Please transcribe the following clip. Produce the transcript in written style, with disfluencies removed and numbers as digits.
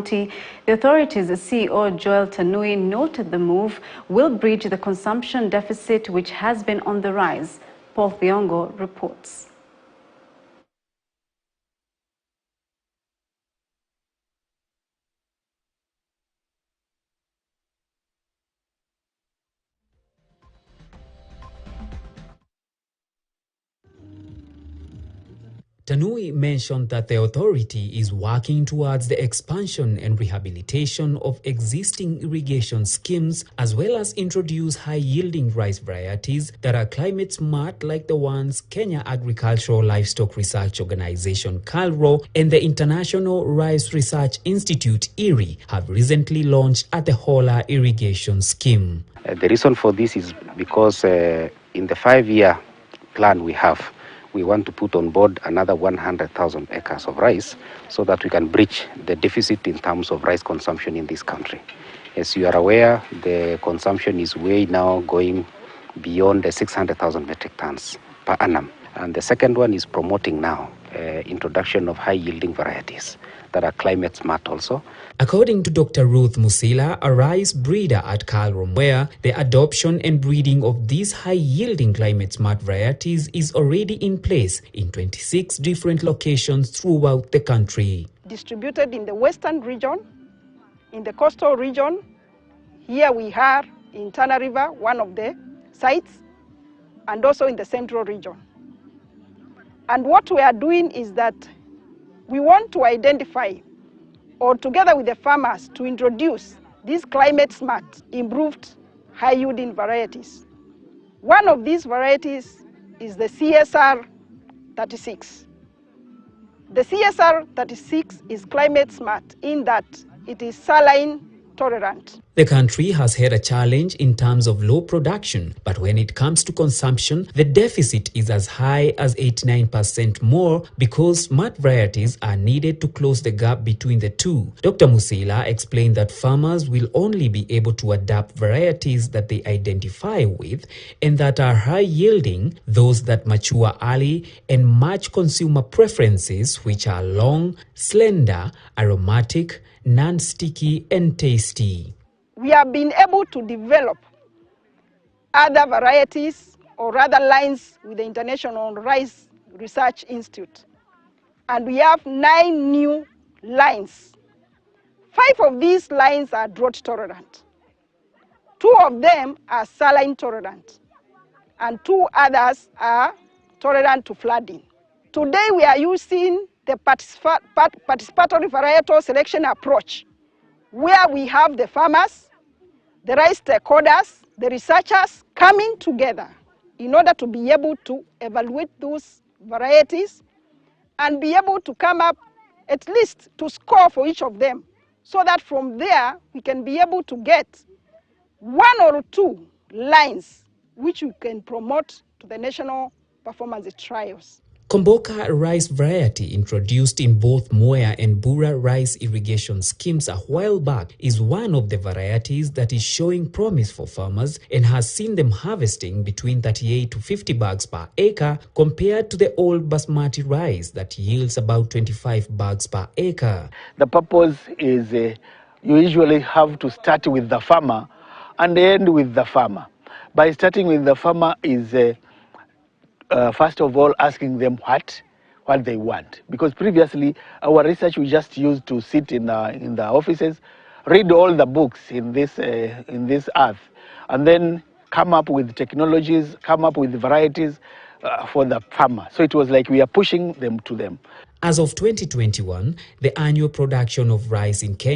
The authorities' CEO Joel Tanui noted the move will bridge the consumption deficit which has been on the rise. Paul Thiongo reports. Tanui mentioned that the authority is working towards the expansion and rehabilitation of existing irrigation schemes, as well as introduce high-yielding rice varieties that are climate smart, like the ones Kenya Agricultural Livestock Research Organization KALRO and the International Rice Research Institute IRRI have recently launched at the Hola irrigation scheme. The reason for this is because in the 5-year plan we want to put on board another 100,000 acres of rice so that we can bridge the deficit in terms of rice consumption in this country. As you are aware, the consumption is way now going beyond the 600,000 metric tons per annum. And the second one is promoting now introduction of high-yielding varieties that are climate smart also. According to Dr. Ruth Musila, a rice breeder at KALRO, where the adoption and breeding of these high-yielding climate-smart varieties is already in place in 26 different locations throughout the country. Distributed in the western region, in the coastal region, here we are in Tana River, one of the sites, and also in the central region. And what we are doing is that we want to identify, or together with the farmers, to introduce these climate-smart, improved, high-yielding varieties. One of these varieties is the CSR 36. The CSR 36 is climate-smart in that it is saline tolerant. The country has had a challenge in terms of low production, but when it comes to consumption, the deficit is as high as 89% more because smart varieties are needed to close the gap between the two. Dr. Musila explained that farmers will only be able to adapt varieties that they identify with and that are high-yielding, those that mature early and match consumer preferences, which are long, slender, aromatic, non-sticky and tasty. We have been able to develop other varieties or other lines with the International Rice Research Institute. And we have 9 new lines. 5 of these lines are drought tolerant. 2 of them are saline tolerant. And 2 others are tolerant to flooding. Today we are using the participatory varietal selection approach, where we have the farmers, the rice stakeholders, the researchers coming together in order to be able to evaluate those varieties and be able to come up at least to score for each of them, so that from there we can be able to get 1 or 2 lines which we can promote to the national performance trials. Komboka rice variety, introduced in both Mwea and Bura rice irrigation schemes a while back, is one of the varieties that is showing promise for farmers and has seen them harvesting between 38 to 50 bags per acre compared to the old basmati rice that yields about 25 bags per acre. The purpose is you usually have to start with the farmer and end with the farmer. By starting with the farmer is first of all, asking them what they want. Because previously, our research we just used to sit in the offices, read all the books in this earth, and then come up with technologies, come up with varieties for the farmer. So it was like we are pushing them to them. As of 2021, the annual production of rice in Kenya